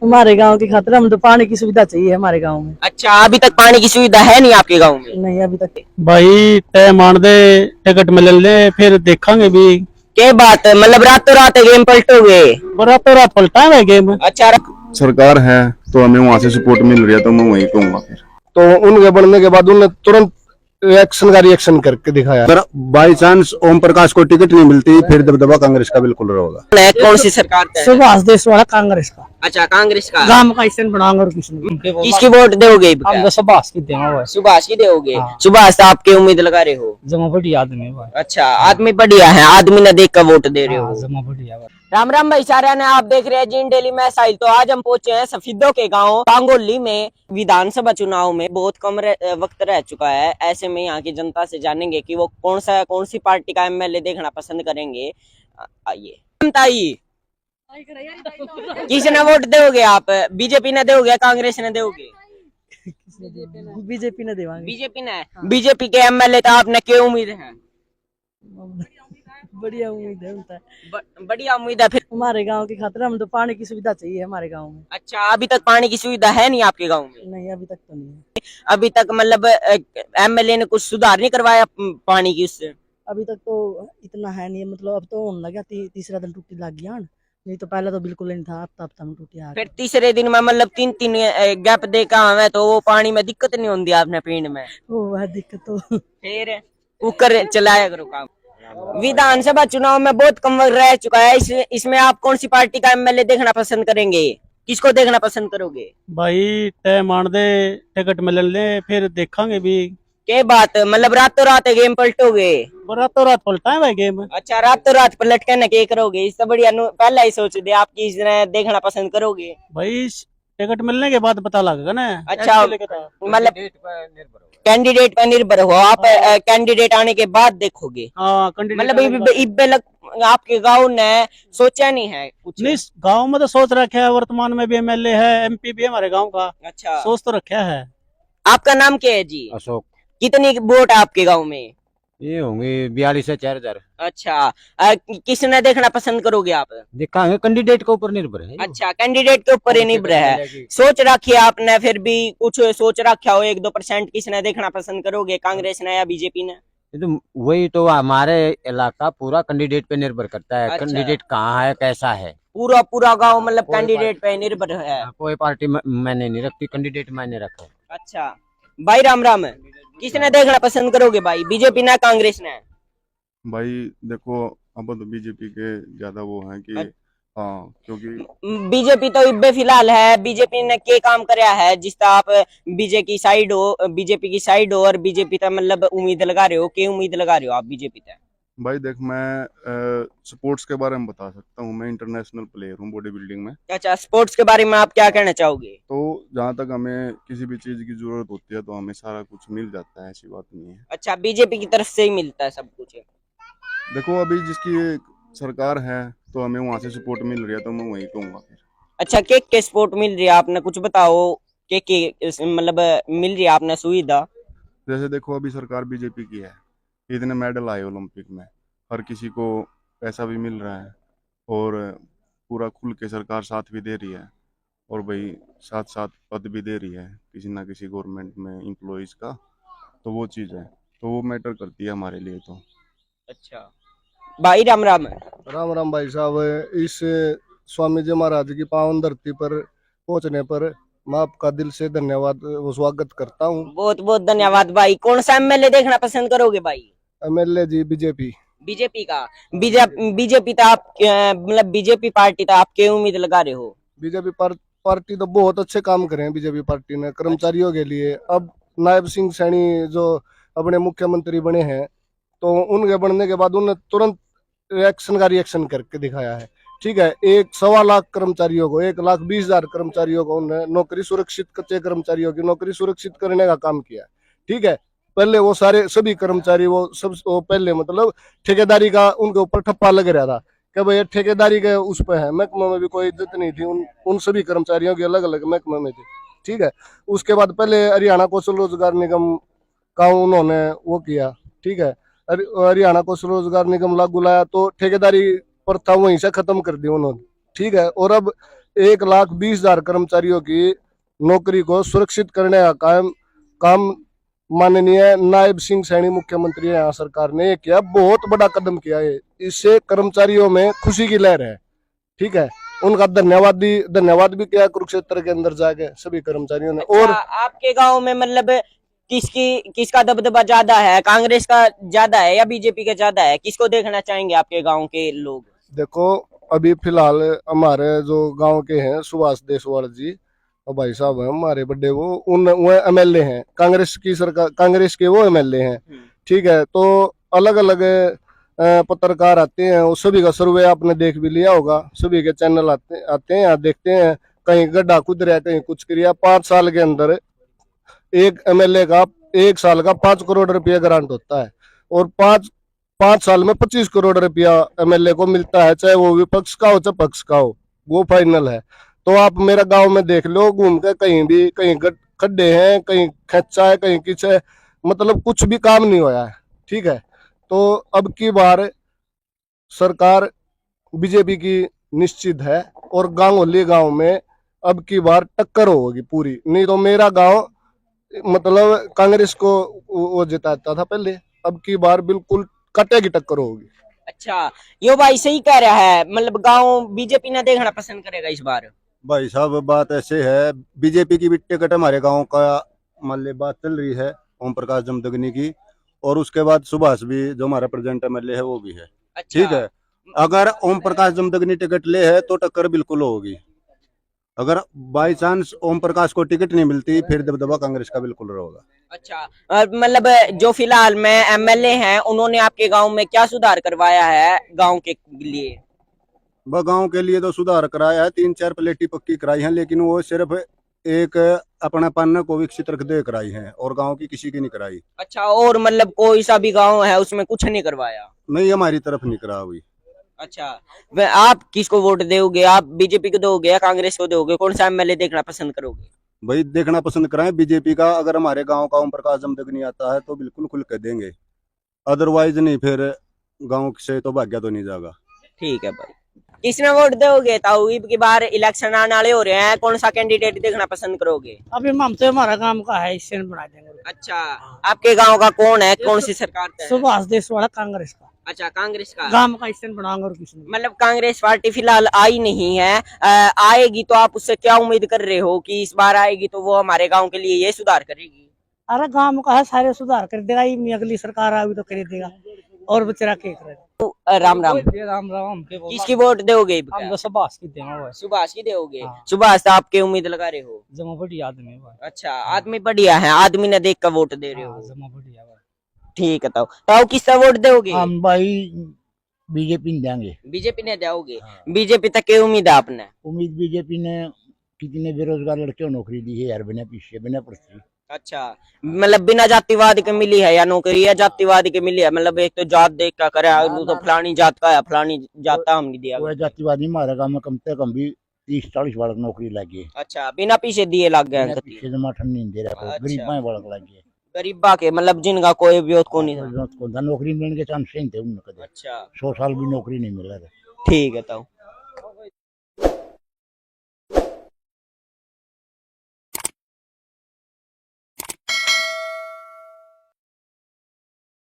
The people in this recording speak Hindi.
हमारे गांव की खातिर हम तो पानी की सुविधा चाहिए हमारे गांव में। अच्छा, अभी तक पानी की सुविधा है नहीं आपके गांव में? नहीं अभी तक। भाई तय मान दे, टिकट मिल ले फिर देखेंगे भी। क्या बात है, मतलब रातों रात गेम पलटोगे? रातों रात पलटा है गेम। अच्छा, सरकार है तो हमें वहां से सपोर्ट मिल रही है तो मैं वहीं कहूंगा। फिर तो उनके बनने के बाद उन्होंने तुरंत एक्शन का रिएक्शन करके दिखाया। अगर बाई चांस ओम प्रकाश को टिकट नहीं मिलती फिर दबदबा कांग्रेस का बिल्कुल रहेगा। कौन सी सरकार का है? सुभाष देश वाला कांग्रेस का अच्छा, कांग्रेस का। गांव का स्टैंड बनाऊंगा और कुछ नहीं। किसकी वोट दोगे? हम तो सुभाष की देंगे। सुभाष की दोगे? हाँ। सुभाष आपके उम्मीद लगा रहे हो? जमा बढ़िया आदमी है भाई। अच्छा, आदमी बढ़िया है, आदमी ने देख कर वोट दे रहे हो। जमा बढ़िया भाई। राम राम भाई सारे ने, आप देख रहे हैं जीन डेली में साहिल। तो आज हम पहुंचे हैं सफीदों के गांव पांगोली में। विधानसभा चुनाव में बहुत कम वक्त रह चुका है, ऐसे में यहाँ की जनता से जानेंगे कि वो कौन सी पार्टी का एमएलए देखना पसंद करेंगे। आइए ताई, किसने वोट दोगे आप? बीजेपी ने दोगे, कांग्रेस ने दोगे? बीजेपी ने देवांगे। बीजेपी ने। बीजेपी के एमएलए का आपने क्या उम्मीद है? बढ़िया उम्मीद है उनका। बढ़िया उम्मीद है। फिर हमारे गांव की खातिर हम तो पानी की सुविधा चाहिए हमारे गांव में। अच्छा, अभी तक पानी की सुविधा है नहीं आपके गांव में? नहीं अभी तक तो नहीं है। अभी तक मतलब एमएलए ने कुछ सुधार नहीं करवाया पानी की उससे? अभी तक तो इतना है नहीं, मतलब अब तो होने लगा। तीसरा दिन टूटी लग गया, नहीं तो पहले तो बिल्कुल नहीं था। अब तब टूटी आ गई। फिर तीसरे दिन में मतलब तीन तीन गैप देखा हमें, तो वो पानी में दिक्कत नहीं होती आपने पीने में? वो वह दिक्कत तो फिर कुकर चलाया करो काम। विधानसभा चुनाव में बहुत कम वक्त रह चुका है, इसमें आप कौन सी पार्टी का एमएलए देखना पसंद करेंगे? किसको देखना पसंद करोगे? भाई तय मान दे, टिकट मिल ले फिर देखेंगे भी। क्या बात है, मतलब रातों रात गेम पलटोगे? रातों रात पलटा है गेम। अच्छा, रातों रात पलट के न क्या करोगे? इससे बढ़िया पहले ही सोच दे आप किस देखना पसंद करोगे। भाई टिकट मिलने के बाद पता लगेगा ना। अच्छा, मतलब कैंडिडेट पर निर्भर हो आप। कैंडिडेट आने के बाद देखोगे? हाँ, मतलब आपके गांव ने सोचा नहीं है कुछ? नहीं, गांव में तो सोच रखा है, वर्तमान में भी एमएलए है, एमपी भी हमारे गांव का। अच्छा, सोच तो रखा है। आपका नाम क्या है जी? अशोक। कितनी वोट है आपके गांव में? ये होंगे 42 से 4000। अच्छा, किसने देखना पसंद करोगे आप? देखेंगे, कैंडिडेट के ऊपर निर्भर है। अच्छा, कैंडिडेट के ऊपर ही निर्भर है। सोच रखी है आपने? फिर भी कुछ सोच रखा हो 1-2% किसने देखना पसंद करोगे, कांग्रेस ने या बीजेपी ने? ये तो वही तो हमारे इलाका पूरा कैंडिडेट पे निर्भर करता है। अच्छा। कैंडिडेट कहाँ है, कैसा है। पूरा गांव मतलब कोई कैंडिडेट पे निर्भर है। कोई पार्टी मैंने नहीं रखती, कैंडिडेट मैंने रखा। अच्छा भाई, राम राम। किसने देखना पसंद करोगे भाई, बीजेपी ने कांग्रेस ने? भाई देखो, अब तो बीजेपी के ज्यादा वो है कि हाँ, क्योंकि बीजेपी तो इब्बे फिलहाल है। बीजेपी ने क्या काम कराया है जिसका आप बीजेपी की साइड हो और बीजेपी का मतलब उम्मीद लगा रहे हो? क्या उम्मीद लगा रहे हो आप बीजेपी से? भाई देख, मैं स्पोर्ट्स के बारे में बता सकता हूँ। मैं इंटरनेशनल प्लेयर हूँ बॉडी बिल्डिंग में। अच्छा, स्पोर्ट्स के बारे में आप क्या कहना चाहोगे? तो जहाँ तक हमें किसी भी चीज की जरूरत होती है तो हमें सारा कुछ मिल जाता है, ऐसी बात नहीं है। अच्छा, बीजेपी की तरफ से ही मिलता है सब कुछ? देखो, अभी जिसकी सरकार है तो हमें वहां से सपोर्ट मिल रही है तो मैं वहीं कहूंगा। फिर अच्छा, के सपोर्ट मिल रही है आपने कुछ बताओ? के मतलब मिल रही है आपने सुविधा? जैसे देखो, अभी सरकार बीजेपी की है, इतने मेडल आए ओलंपिक में, हर किसी को पैसा भी मिल रहा है और पूरा खुल के सरकार साथ भी दे रही है, और भाई साथ साथ पद भी दे रही है किसी ना किसी गवर्नमेंट में एम्प्लॉइज का। तो वो चीज़ है, तो वो मैटर करती है हमारे लिए तो। अच्छा भाई, राम राम। राम राम भाई साहब। इस स्वामी जी महाराज की पावन धरती पर पहुंचने पर मैं आपका दिल से धन्यवाद स्वागत करता हूं। बहुत बहुत धन्यवाद भाई। कौन सा एमएलए देखना पसंद करोगे भाई? एमएलए जी बीजेपी। बीजेपी का? बीजेपी तो आप मतलब बीजेपी पार्टी तो आप क्या उम्मीद लगा रहे हो? बीजेपी पार्टी तो बहुत अच्छे काम करे हैं बीजेपी पार्टी ने कर्मचारियों के लिए। अब नायब सिंह सैनी जो अपने मुख्यमंत्री बने हैं, तो उनके बनने के बाद उन्होंने तुरंत एक्शन का रिएक्शन करके दिखाया है। ठीक है, 1.25 लाख कर्मचारियों को, 1,20,000 कर्मचारियों को उन्होंने नौकरी सुरक्षित, कच्चे कर्मचारियों की नौकरी सुरक्षित करने का काम किया। ठीक है, पहले वो सभी कर्मचारी वो पहले मतलब ठेकेदारी का उनके ऊपर ठप्पा लग रहा था कि भाई ठेकेदारी के उस पे है। महकमे में भी कोई इज्जत नहीं थी, उन सभी कर्मचारियों की अलग अलग महकमे में थी। ठीक है, उसके बाद पहले हरियाणा कौशल रोजगार निगम का उन्होंने वो किया। ठीक है, हरियाणा कौशल रोजगार निगम लागू लाया तो ठेकेदारी प्रथा वहीं से खत्म कर दी उन्होंने। ठीक है, और अब 1,20,000 कर्मचारियों की नौकरी को सुरक्षित करने का काम माननीय नायब सिंह सैनी मुख्यमंत्री यहाँ सरकार ने किया। बहुत बड़ा कदम किया है, इससे कर्मचारियों में खुशी की लहर है। ठीक है, उनका धन्यवाद भी किया कुरुक्षेत्र के अंदर जाके सभी कर्मचारियों ने। और आपके गांव में मतलब किसका दबदबा ज्यादा है, कांग्रेस का ज्यादा है या बीजेपी का ज्यादा है? किसको देखना चाहेंगे आपके गांव के लोग? देखो, अभी फिलहाल हमारे जो गांव के हैं सुभाष देशवाल जी और भाई साहब हैं हमारे बड़े, वो एमएलए हैं, कांग्रेस की सरकार, कांग्रेस के वो एमएलए हैं। ठीक है, तो अलग अलग पत्रकार आते हैं, वो सभी का सर्वे आपने देख भी लिया होगा, सभी के चैनल आते हैं, यहाँ देखते हैं कहीं गड्ढा खुद रहा, कहीं कुछ किया। 5 साल के अंदर एक एमएलए का 1 साल का 5 करोड़ रुपया ग्रांट होता है, और 5 साल में 25 करोड़ रुपया एमएलए को मिलता है, चाहे वो विपक्ष का हो चाहे पक्ष का हो, वो फाइनल है। तो आप मेरा गांव में देख लो, घूम के कहीं भी, कहीं खड्डे हैं, कहीं खच्चा है, कहीं किच है, मतलब कुछ भी काम नहीं होया है। ठीक है, तो अब की बार सरकार बीजेपी की निश्चित है, और गांगोली गांव में अब की बार टक्कर होगी पूरी। नहीं तो मेरा गांव मतलब कांग्रेस को वो जिताता था पहले, अब की बार बिल्कुल कटे की टक्कर होगी। अच्छा, यो भाई सही कह रहा है, मतलब गांव बीजेपी ने देखना पसंद करेगा इस बार। भाई साहब बात ऐसे है, बीजेपी की भी टिकट हमारे गांव का मान ली बात चल रही है, ओम प्रकाश जमदग्नि की, और उसके बाद सुभाष भी जो हमारा प्रेजेंट एमएलए है वो भी है। अच्छा। ठीक है, अगर ओम प्रकाश जमदग्नि टिकट ले है तो टक्कर बिल्कुल होगी। अगर बाई चांस ओम प्रकाश को टिकट नहीं मिलती फिर दबदबा कांग्रेस का बिल्कुल रहेगा। अच्छा, मतलब जो फिलहाल में एमएलए हैं उन्होंने आपके गांव में क्या सुधार करवाया है गांव के लिए? वह गांव के लिए तो सुधार कराया है, 3-4 प्लेटी पक्की कराई है, लेकिन वो सिर्फ एक अपना पन्ना को विकसित रख दे कराई है, और गांव की किसी की नहीं कराई। अच्छा, और मतलब कोई सा भी गांव है उसमें कुछ नहीं करवाया? नहीं, हमारी तरफ नहीं करा हुई। अच्छा, आप किसको वोट दोगे? आप बीजेपी को दोगे या कांग्रेस को दोगे? कौन सा एमएलए देखना पसंद करोगे? भाई देखना पसंद कराएं बीजेपी का। अगर हमारे गांव का ओम प्रकाश जमदग्नि आता है तो बिल्कुल खुल के देंगे, अदरवाइज नहीं, फिर गांव से तो भाग्य तो नहीं जाएगा। ठीक है भाई, किसने वोट दोगे? ताऊ की बार इलेक्शन आने वाले हो रहे हैं, कौन सा कैंडिडेट देखना पसंद करोगे? अभी हम तो हमारा काम का है, इससे बना देंगे। अच्छा, आपके गांव का कौन है, कौन सी सरकार है? सुभाष देशवाल कांग्रेस का। अच्छा, कांग्रेस का गांव का इससे बनाऊंगा और किसी मतलब कांग्रेस पार्टी फिलहाल आई नहीं है, आएगी तो आप उससे क्या उम्मीद कर रहे हो कि इस बार आएगी तो वो हमारे गांव के लिए ये सुधार करेगी? अरे गांव का है, सारे सुधार कर देगा, ये अगली सरकार आएगी तो कर देगा, और बेचारा क्या करेगा। राम राम। राम राम। किसकी वोट दोगे? हम तो सुभाष की देंगे। सुभाष की दोगे? हाँ। सुभाष आपके उम्मीद लगा रहे हो? जमा बढ़िया आदमी है। अच्छा, आदमी बढ़िया है, आदमी ने देख कर वोट दे रहे हो? जमा बढ़िया। ठीक है, तो किसका वोट दोगे? हम भाई बीजेपी ने देंगे। बीजेपी ने दोगे? बीजेपी तक की उम्मीद है आपने? उम्मीद बीजेपी ने कितने बेरोजगार लड़कियों नौकरी दी है यार, बिना पीछे बिना पर्ची। अच्छा, मतलब बिना जातिवाद के मिली है या नौकरी, या जातिवाद के मिली है? मतलब एक तो जात देख का करे, तो फलानी जात का है, फलानी जात का हम नहीं दिया। वो जातिवादी हमारे गाँव में कम से कम भी 30-40 बालक नौकरी लगी। अच्छा, बिना पीछे दिए लग गए? पीछे जमाठन नहीं दे रहा, अच्छा। गरीब बालक लगे, गरीबा के, मतलब जिनका कोई भी को नहीं था। नौकरी मिलने के चांस नहीं थे उनके। अच्छा, 100 साल भी नौकरी नहीं मिला। ठीक है। तो